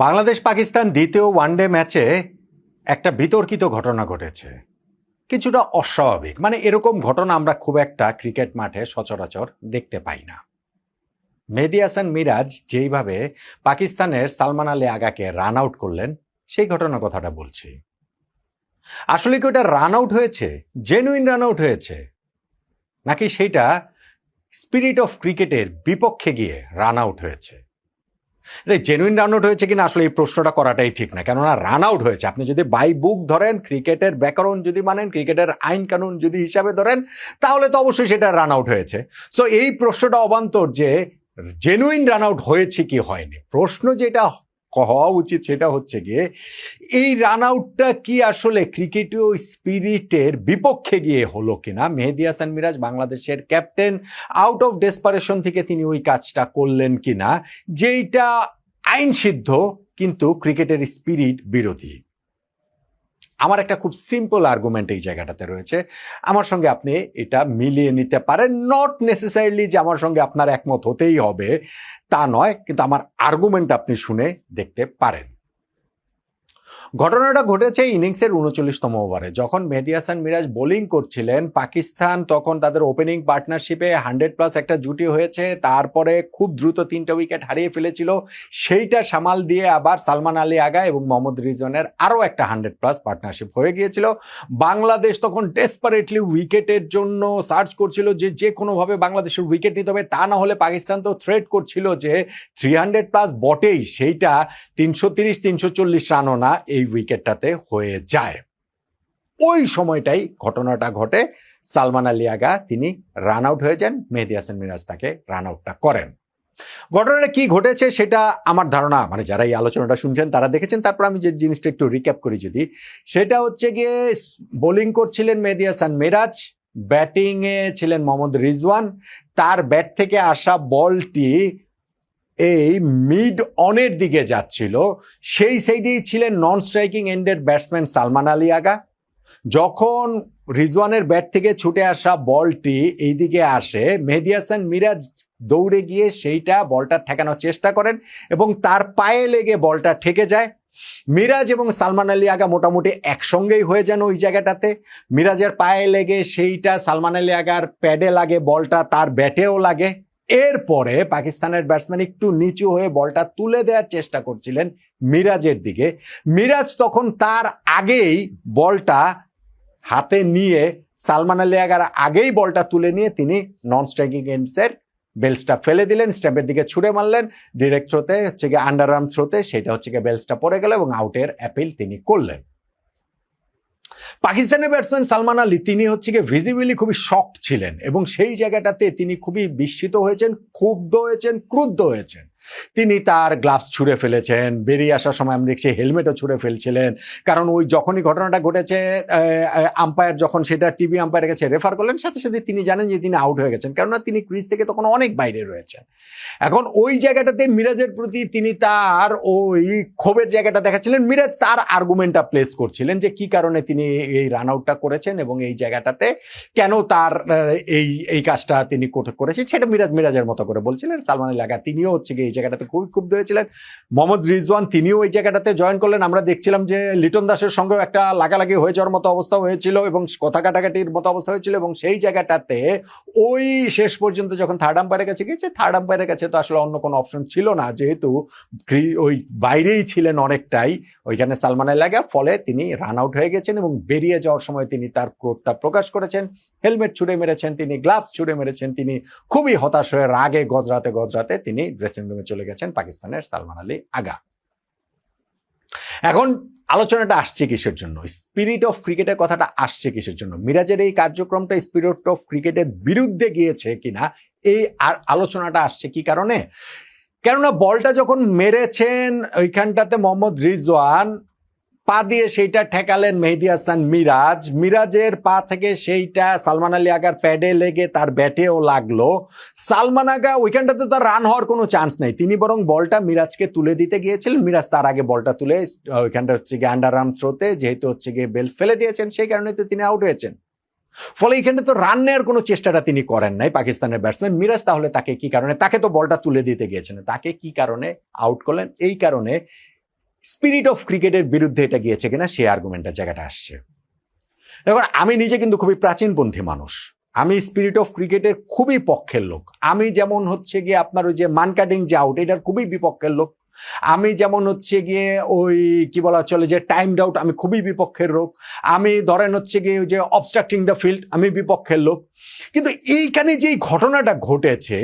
বাংলাদেশ পাকিস্তান দ্বিতীয় ওয়ানডে ম্যাচে একটা বিতর্কিত ঘটনা ঘটেছে, কিছুটা অস্বাভাবিক। মানে এরকম ঘটনা আমরা খুব একটা ক্রিকেট মাঠে সচরাচর দেখতে পাই না। মেহেদী হাসান মিরাজ যেইভাবে পাকিস্তানের সালমান আলী আগাকে রান আউট করলেন, সেই ঘটনার কথাটা বলছি। আসলে কি ওটা রান আউট হয়েছে, জেনুইন রান আউট হয়েছে, নাকি সেইটা স্পিরিট অফ ক্রিকেটের বিপক্ষে গিয়ে রান আউট হয়েছে? জেনুইন রান আউট হয়েছে কিনা আসলে এই প্রশ্নটা করাটাই ঠিক না, কেননা রান আউট হয়েছে। আপনি যদি বাই বুক ধরেন, ক্রিকেটের ব্যাকরণ যদি মানেন, ক্রিকেটের আইন কানুন যদি হিসাবে ধরেন, তাহলে তো অবশ্যই সেটা রান আউট হয়েছে। সো এই প্রশ্নটা অবান্তর যে জেনুইন রান আউট হয়েছে কি হয়নি। প্রশ্ন যেটা হওয়া উচিত সেটা হচ্ছে গিয়ে এই রান আউটটা কি আসলে ক্রিকেটীয় স্পিরিটের বিপক্ষে গিয়ে হলো কিনা। মেহেদী হাসান মিরাজ বাংলাদেশের ক্যাপ্টেন, আউট অফ ডেসপারেশন থেকে তিনি ওই কাজটা করলেন কিনা, যেইটা আইন সিদ্ধ কিন্তু ক্রিকেটের স্পিরিট বিরোধী। আমার একটা খুব সিম্পল আর্গুমেন্ট এই জায়গাটাতে রয়েছে, আমার সঙ্গে আপনি এটা মিলিয়ে নিতে পারেন। নট নেসেসারিলি যে আমার সঙ্গে আপনার একমত হতেই হবে তা নয়, কিন্তু আমার আর্গুমেন্ট আপনি শুনে দেখতে পারেন। ঘটনাটা ঘটেছে ইনিংসের 39তম ওভারে, যখন মেহেদী হাসান মিরাজ বোলিং করছিলেন। পাকিস্তান তখন তাদের ওপেনিং পার্টনারশিপে 100+ একটা জুটি হয়েছে, তারপরে খুব দ্রুত 3টা উইকেট হারিয়ে ফেলেছিল। সেইটা সামাল দিয়ে আবার সালমান আলী আগা এবং মোহাম্মদ রিজওয়ানের আরও একটা 100+ পার্টনারশিপ হয়ে গিয়েছিল। বাংলাদেশ তখন ডেসপারেটলি উইকেটের জন্য সার্চ করছিল, যে কোনোভাবে বাংলাদেশের উইকেট নিতে হবে, তা না হলে পাকিস্তান তো থ্রেট করছিল যে 300+ বটেই, সেইটা 330-340 রানও না এই উইকেটটাতে হয়ে যায়। ওই সময়টাই ঘটনাটা ঘটে, সালমান আলী আগা তিনি রান আউট হয়ে যান, মেহেদী হাসান মিরাজ তাকে রান আউটটা করেন। ঘটনাটা কি ঘটেছে সেটা আমার ধারণা, মানে যারা এই আলোচনাটা শুনছেন তারা দেখেছেন। তারপর আমি যে জিনিসটা একটু রিক্যাপ করি, যদি সেটা হচ্ছে গিয়ে বোলিং করছিলেন মেহেদী হাসান মিরাজ, ব্যাটিংয়ে ছিলেন মোহাম্মদ রিজওয়ান। তার ব্যাট থেকে আসা বলটি এই মিড অনের দিকে যাচ্ছিল, সেই সাইডেই ছিলেন নন স্ট্রাইকিং এন্ডের ব্যাটসম্যান সালমান আলী আগা। যখন রিজওয়ানের ব্যাট থেকে ছুটে আসা বলটি এই দিকে আসে, মেহেদী হাসান মিরাজ দৌড়ে গিয়ে সেইটা বলটা ঠেকানোর চেষ্টা করেন এবং তার পায়ে লেগে বলটা ঠেকে যায়। মিরাজ এবং সালমান আলী আগা মোটামুটি একসঙ্গেই হয়ে যান ওই জায়গাটাতে। মিরাজের পায়ে লেগে সেইটা সালমান আলী আগার প্যাডে লাগে, বলটা তার ব্যাটেও লাগে। এরপরে পাকিস্তানের ব্যাটসম্যান একটু নিচু হয়ে বলটা তুলে দেওয়ার চেষ্টা করছিলেন মিরাজের দিকে। মিরাজ তখন তার আগেই বলটা হাতে নিয়ে, সালমান আলী আগার আগেই বলটা তুলে নিয়ে তিনি নন স্ট্রাইকিং এন্ডসের বেলসটা ফেলে দিলেন, স্ট্যাম্পের দিকে ছুড়ে মারলেন। ডিরেক্ট থ্রোতে হচ্ছে গিয়ে আন্ডার আর্ম থ্রোতে সেটা হচ্ছে গিয়ে বেলসটা পড়ে গেল এবং আউটের অ্যাপিল তিনি করলেন। পাকিস্তানের ব্যাটসম্যান সালমান আলী তিনি হচ্ছে গিয়ে ভিজিবলি খুবই শকড ছিলেন এবং সেই জায়গাটাতে তিনি খুবই বিস্মিত হয়েছেন, ক্ষুব্ধ হয়েছেন, ক্রুদ্ধ হয়েছেন। তিনি তার গ্লাভস ছুঁড়ে ফেলেছেন, বেরিয়ে আসার সময় আমি দেখছি হেলমেটও ছুঁড়ে ফেলছিলেন। কারণ ওই যখনই ঘটনাটা ঘটেছে, আম্পায়ার যখন সেটা টিভি আম্পায়ারের কাছে রেফার করলেন, সাথে সাথে তিনি জানেন যে তিনি আউট হয়ে গেছেন, কেননা তিনি ক্রিজ থেকে তখন অনেক বাইরে রয়েছেন। এখন ওই জায়গাটাতে মিরাজের প্রতি তিনি তার ওই ক্ষোভের জায়গাটা দেখাচ্ছিলেন। মিরাজ তার আর্গুমেন্টটা প্লেস করছিলেন যে কি কারণে তিনি এই রান আউটটা করেছেন এবং এই জায়গাটাতে কেন তার এই কাজটা তিনি করেছেন, সেটা মিরাজের মতো করে বলছিলেন। সালমান আলী আগা তিনিও হচ্ছে গিয়ে এই জায়গাটাতে খুবই ক্ষুব্ধ হয়েছিলেন। মোহাম্মদ রিজওয়ান তিনিও ওই জায়গাটাতে জয়েন করলেন। আমরা দেখছিলাম যে লিটন দাসের সঙ্গেও একটা লাগালাগি হয়ে যাওয়ার মতো অবস্থা হয়েছিল এবং কথা কাটাকাটির মতো অবস্থা হয়েছিল এবং সেই জায়গাটাতে ওই শেষ পর্যন্ত যখন থার্ড আম্পায়ারের কাছে গিয়েছে, থার্ড আম্পায়ারের কাছে তো আসলে অন্য কোনো অপশন ছিল না, যেহেতু ওই বাইরেই ছিলেন অনেকটাই ওইখানে সালমান আলী আগা। ফলে তিনি রান আউট হয়ে গেছেন এবং বেরিয়ে যাওয়ার সময় তিনি তার ক্রোধটা প্রকাশ করেছেন। হেলমেট ছুঁড়ে মেরেছেন তিনি, গ্লাভস ছুঁড়ে মেরেছেন তিনি, খুবই হতাশ হয়ে রাগে গজরাতে তিনি ড্রেসিং রুমে চলে গেছেন পাকিস্তানের সালমান আলী আগা। এখন আলোচনাটা আসছে কিসের জন্য, স্পিরিট অফ ক্রিকেটের কথাটা আসছে কিসের জন্য, মিরাজের এই কার্যক্রমটা স্পিরিট অফ ক্রিকেটের বিরুদ্ধে গিয়েছে কিনা, এই আলোচনাটা আসছে কি কারণে? কেননা বলটা যখন মেরেছেন ওইখানটাতে মোহাম্মদ রিজওয়ান পা দিয়ে সেইটা ঠেকালেন মেহেদী হাসান মিরাজ, মিরাজের পা থেকে সেইটা সালমান আলী আগার প্যাডে লেগে তার ব্যাটেও লাগলো। সালমান আগা ওইখানটাতে তার রান হওয়ার কোনো চান্স নেই, তিনি বরং বলটা মিরাজকে তুলে দিতে গিয়েছিলেন। মিরাজ তার আগে বলটা তুলে ওইখানটা হচ্ছে গিয়ে আন্ডার আর্ম থ্রোতে যেহেতু হচ্ছে গিয়ে বেলস ফেলে দিয়েছেন, সেই কারণে তো তিনি আউট হয়েছেন। ফলে এখানে তো রান নেওয়ার কোনো চেষ্টাটা তিনি করেন নাই পাকিস্তানের ব্যাটসম্যান মিরাজ। তাহলে তাকে কি কারণে, তাকে তো বলটা তুলে দিতে গিয়েছেন, তাকে কি কারণে আউট করলেন? এই কারণে স্পিরিট অফ ক্রিকেটের বিরুদ্ধে এটা গিয়েছে কিনা সেই আর্গুমেন্টের জায়গাটা আসছে। দেখুন, আমি নিজে কিন্তু খুবই প্রাচীনপন্থী মানুষ, আমি স্পিরিট অফ ক্রিকেটের খুবই পক্ষের লোক। আমি যেমন হচ্ছে গিয়ে আপনার ওই যে মান কাটিং যে আউট, এটার খুবই বিপক্ষের লোক। আমি যেমন হচ্ছে গিয়ে ওই কি বলা চলে যে টাইম আউট, আমি খুবই বিপক্ষের লোক। আমি ধরেন হচ্ছে গিয়ে ওই যে অবস্ট্রাক্টিং দ্য ফিল্ড, আমি বিপক্ষের লোক। কিন্তু এইখানে যেই ঘটনাটা ঘটেছে,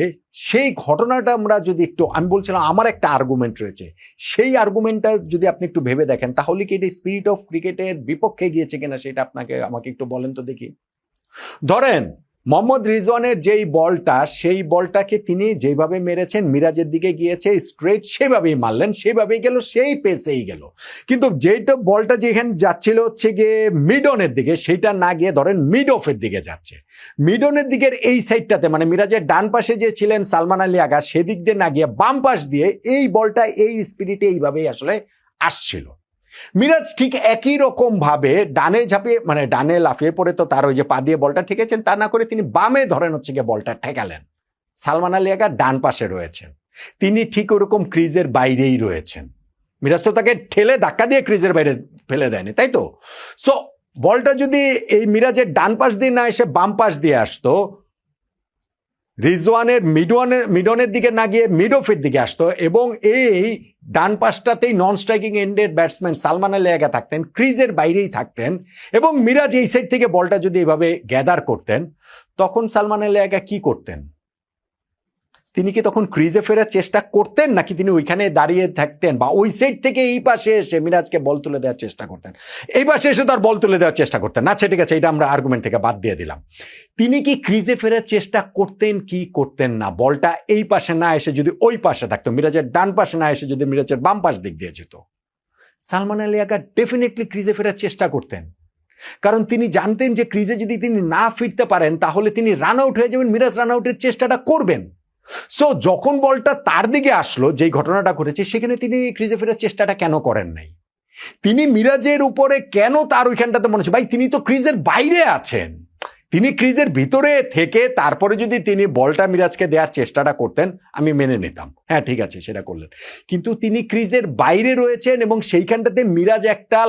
সেই ঘটনাটা আমরা যদি একটু, আমি বলছিলাম আমার একটা আর্গুমেন্ট রয়েছে, সেই আর্গুমেন্টটা যদি আপনি একটু ভেবে দেখেন, তাহলে কি এটা স্পিরিট অফ ক্রিকেটের বিপক্ষে গিয়েছে কিনা সেটা আমাকে একটু বলেন তো দেখি। ধরেন মোহাম্মদ রিজওয়ানের যেই বলটা, সেই বলটাকে তিনি যেভাবে মেরেছেন, মিরাজের দিকে গিয়েছে স্ট্রেট, সেভাবেই মারলেন, সেভাবেই গেল, সেই পেসেই গেল। কিন্তু যেটা বলটা যেখানে যাচ্ছিল হচ্ছে গিয়ে মিডনের দিকে, সেটা না গিয়ে ধরেন মিড অফের দিকে যাচ্ছে। মিডনের দিকের এই সাইডটাতে, মানে মিরাজের ডান পাশে যে ছিলেন সালমান আলী আগা, সেদিক দিয়ে না গিয়ে বাম পাশ দিয়ে এই বলটা এই স্পিরিটে এইভাবেই আসলে আসছিল। মিরাজ ঠিক একই রকম ভাবে ডানে ঝাঁপিয়ে, মানে ডানে লাফিয়ে পড়ে তো তার ওই যে পা দিয়ে বলটা ঠেকেছেন, তা না করে তিনি বামে ধরেন হচ্ছে গিয়ে বলটা ঠেকালেন। সালমান আলী আগা ডান পাশে রয়েছেন, তিনি ঠিক ওরকম ক্রিজের বাইরেই রয়েছেন। মিরাজ তো তাকে ঠেলে ধাক্কা দিয়ে ক্রিজের বাইরে ফেলে দেয়নি, তাই তো? সো বলটা যদি এই মিরাজের ডান পাশ দিয়ে না এসে বাম পাশ দিয়ে আসতো, রিজওয়ানের মিডনের দিকে না গিয়ে মিড অফের দিকে আসতো, এবং এই ডান পাশটাতেই নন স্ট্রাইকিং এন্ডের ব্যাটসম্যান সালমান আলী আগা থাকতেন, ক্রিজের বাইরেই থাকতেন, এবং মিরাজ এই সাইড থেকে বলটা যদি এভাবে গ্যাদার করতেন, তখন সালমান আলী আগা কি করতেন? তিনি কি তখন ক্রিজে ফেরার চেষ্টা করতেন, নাকি তিনি ওইখানে দাঁড়িয়ে থাকতেন, বা ওই সাইড থেকে এই পাশে এসে মিরাজকে বল তুলে দেওয়ার চেষ্টা করতেন? এই পাশে এসে তার বল তুলে দেওয়ার চেষ্টা করতেন না, ঠিক আছে, এটা আমরা আর্গুমেন্ট থেকে বাদ দিয়ে দিলাম। তিনি কি ক্রিজে ফেরার চেষ্টা করতেন কি করতেন না? বলটা এই পাশে না এসে যদি ওই পাশে থাকতো, মিরাজের ডান পাশে না এসে যদি মিরাজের বাম পাশ দিক দিয়ে যেত, সালমান আলী আগা ডেফিনেটলি ক্রিজে ফেরার চেষ্টা করতেন। কারণ তিনি জানতেন যে ক্রিজে যদি তিনি না ফিরতে পারেন, তাহলে তিনি রান আউট হয়ে যাবেন, মিরাজ রান আউটের চেষ্টাটা করবেন। সো যখন বলটা তার দিকে আসলো, যেই ঘটনাটা ঘটেছে, সেখানে তিনি ক্রিজে ফেরার চেষ্টাটা কেন করেন নাই? তিনি মিরাজের উপরে কেন তার ওইখানটাতে মনে হচ্ছে, ভাই তিনি তো ক্রিজের বাইরে আছেন, তিনি ক্রিজের ভিতরে থেকে তারপরে যদি তিনি বলটা মিরাজকে দেওয়ার চেষ্টাটা করতেন, আমি মেনে নিতাম, হ্যাঁ ঠিক আছে সেটা করলেন। কিন্তু তিনি ক্রিজের বাইরে রয়েছেন, এবং সেইখানটাতে মিরাজ একটা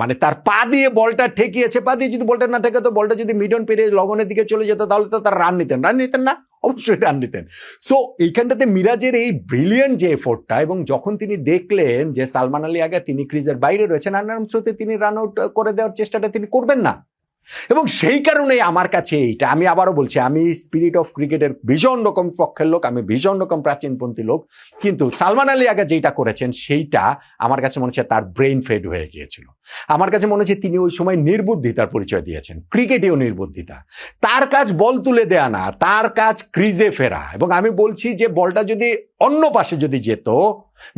মানে তার পা দিয়ে বলটা ঠেকিয়েছে, পা দিয়ে যদি বলটা না ঠেকাতো, বলটা যদি মিডন পেরিয়ে লগনের দিকে চলে যেত, তাহলে তো তার রান নিতেন না? অবশ্যই রান নিতেন। সো এইখানটাতে মিরাজের এই ব্রিলিয়ান্ট যে এফোর্টটা, এবং যখন তিনি দেখলেন যে সালমান আলী আগা তিনি ক্রিজের বাইরে রয়েছেন, আনারাম থ্রোতে তিনি রান আউট করে দেওয়ার চেষ্টাটা তিনি করবেন না। এবং সেই কারণেই আমার কাছে এইটা, আমি আবারও বলছি, আমি স্পিরিট অফ ক্রিকেটের ভীষণ রকম পক্ষের লোক, আমি ভীষণ রকম প্রাচীনপন্থী লোক, কিন্তু সালমান আলী আগা যেটা করেছেন সেইটা আমার কাছে মনে হচ্ছে তার ব্রেইন ফেড হয়ে গিয়েছিল। আমার কাছে মনে হচ্ছে তিনি ওই সময় নির্বুদ্ধিতার পরিচয় দিয়েছেন, ক্রিকেটেও নির্বুদ্ধিতা। তার কাজ বল তুলে দেয়া না, তার কাজ ক্রিজে ফেরা। এবং আমি বলছি যে বলটা যদি অন্য পাশে যদি যেত,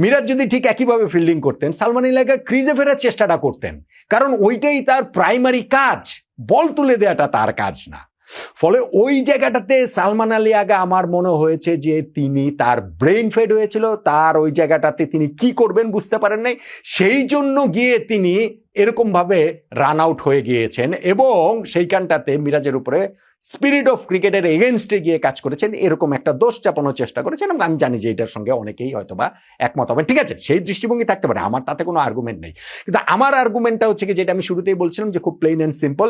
মিরাজ যদি ঠিক একইভাবে ফিল্ডিং করতেন, সালমান আলী আগা ক্রিজে ফেরার চেষ্টাটা করতেন, কারণ ওইটাই তার প্রাইমারি কাজ, বল তুলে দেওয়াটা তার কাজ না। ফলে ওই জায়গাটাতে সালমান আলী আগা আমার মনে হয়েছে যে তিনি, তার ব্রেইন ফেড হয়েছিল, তার ওই জায়গাটাতে তিনি কি করবেন বুঝতে পারেন নাই, সেই জন্য গিয়ে তিনি এরকম ভাবে রান আউট হয়ে গিয়েছেন, এবং সেইখানটাতে মিরাজের উপরে স্পিরিট অফ ক্রিকেটের এগেনস্টে গিয়ে কাজ করেছেন, এরকম একটা দোষ চাপানোর চেষ্টা করেছেন। এবং আমি জানি যে এটার সঙ্গে অনেকেই হয়তোবা একমত হবেন, ঠিক আছে, সেই দৃষ্টিভঙ্গি থাকতে পারে, আমার তাতে কোনো আর্গুমেন্ট নেই। কিন্তু আমার আর্গুমেন্টটা হচ্ছে কি, যেটা আমি শুরুতেই বলছিলাম, যে খুব প্লেন অ্যান্ড সিম্পল,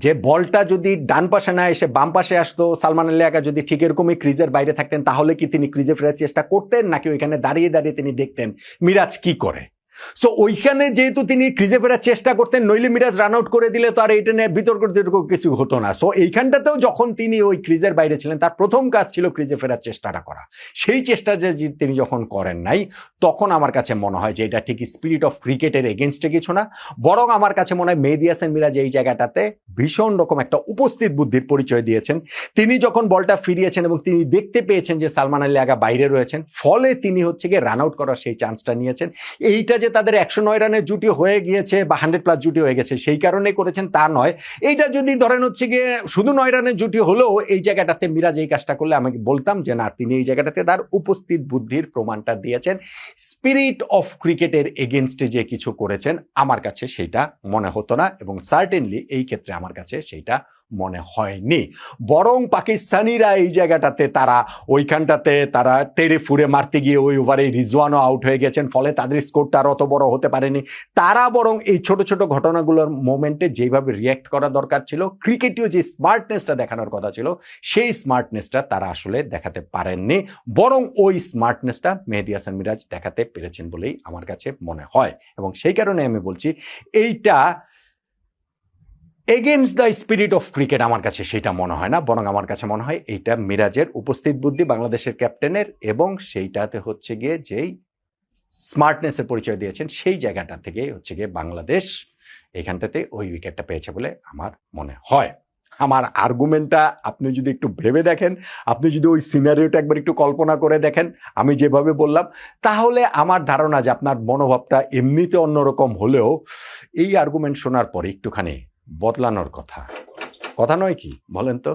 যে বলটা যদি ডান পাশে না এসে বাম পাশে আসতো, সালমান আলী আগা যদি ঠিক এরকমই ক্রিজের বাইরে থাকতেন, তাহলে কি তিনি ক্রিজে ফেরার চেষ্টা করতেন, নাকি ওইখানে দাঁড়িয়ে দাঁড়িয়ে তিনি দেখতেন মিরাজ কি করে? সো ওইখানে যেহেতু তিনি ক্রিজে ফেরার চেষ্টা করতেন, নইলে মিরাজ রান আউট করে দিলে তো আর এইটা নিয়ে বিতর্ক কিছু হতো না। সো এইখানটাতেও যখন তিনি ওই ক্রিজের বাইরে ছিলেন, তার প্রথম কাজ ছিল ক্রিজে ফেরার চেষ্টাটা করা। সেই চেষ্টা যে তিনি যখন করেন নাই, তখন আমার কাছে মনে হয় যে এটা ঠিক স্পিরিট অফ ক্রিকেটের এগেনস্টে কিছু না, বরং আমার কাছে মনে হয় মেহেদী হাসান মিরাজ এই জায়গাটাতে ভীষণ রকম একটা উপস্থিত বুদ্ধির পরিচয় দিয়েছেন। তিনি যখন বলটা ফিরিয়েছেন এবং তিনি দেখতে পেয়েছেন যে সালমান আলী আগা বাইরে রয়েছেন, ফলে তিনি হচ্ছে গিয়ে রান আউট করার সেই চান্সটা নিয়েছেন। এইটা যে তাদের 109 রানের জুটি হয়ে গিয়েছে বা 100+ জুটি হয়ে গেছে সেই কারণে করেছেন তা নয়। এইটা যদি ধরেন হচ্ছে গিয়ে শুধু 9 রানের জুটি হলেও, এই জায়গাটাতে মিরাজ এই কাজটা করলে আমি বলতাম যে না, তিনি এই জায়গাটাতে তার উপস্থিত বুদ্ধির প্রমাণটা দিয়েছেন। স্পিরিট অফ ক্রিকেটের এগেনস্টে যে কিছু করেছেন, আমার কাছে সেইটা মনে হতো না, এবং সার্টেনলি এই ক্ষেত্রে আমার কাছে সেইটা মনে হয়নি। বরং পাকিস্তানিরা এই জায়গাটাতে ওইখানটাতে তারা তেড়ে ফুরে মারতে গিয়ে ওই ওভারে রিজওয়ানও আউট হয়ে গেছেন, ফলে তাদের স্কোরটা আর অত বড় হতে পারেনি। তারা বরং এই ছোট ছোট ঘটনাগুলোর মোমেন্টে যেভাবে রিয়্যাক্ট করা দরকার ছিল, ক্রিকেটীয় যে স্মার্টনেসটা দেখানোর কথা ছিল, সেই স্মার্টনেসটা তারা আসলে দেখাতে পারেননি। বরং ওই স্মার্টনেসটা মেহেদী হাসান মিরাজ দেখাতে পেরেছেন বলেই আমার কাছে মনে হয়। এবং সেই কারণে আমি বলছি এইটা against the spirit of cricket আমার কাছে সেটা মনে হয় না, বরং আমার কাছে মনে হয় এইটা মিরাজের উপস্থিত বুদ্ধি বাংলাদেশের ক্যাপ্টেনের, এবং সেইটাতে হচ্ছে গিয়ে যেই স্মার্টনেসের পরিচয় দিয়েছেন সেই জায়গাটা থেকে হচ্ছে গিয়ে বাংলাদেশ এইখানটাতে ওই উইকেটটা পেয়েছে বলে আমার মনে হয়। আমার আর্গুমেন্টটা আপনি যদি একটু ভেবে দেখেন, আপনি যদি ওই সিনারিওটা একবার একটু কল্পনা করে দেখেন আমি যেভাবে বললাম, তাহলে আমার ধারণা যে আপনার মনোভাবটা এমনিতে অন্যরকম হলেও এই আর্গুমেন্ট শোনার পরে একটুখানি বদলানোর কথা নয় কি বলেন তো?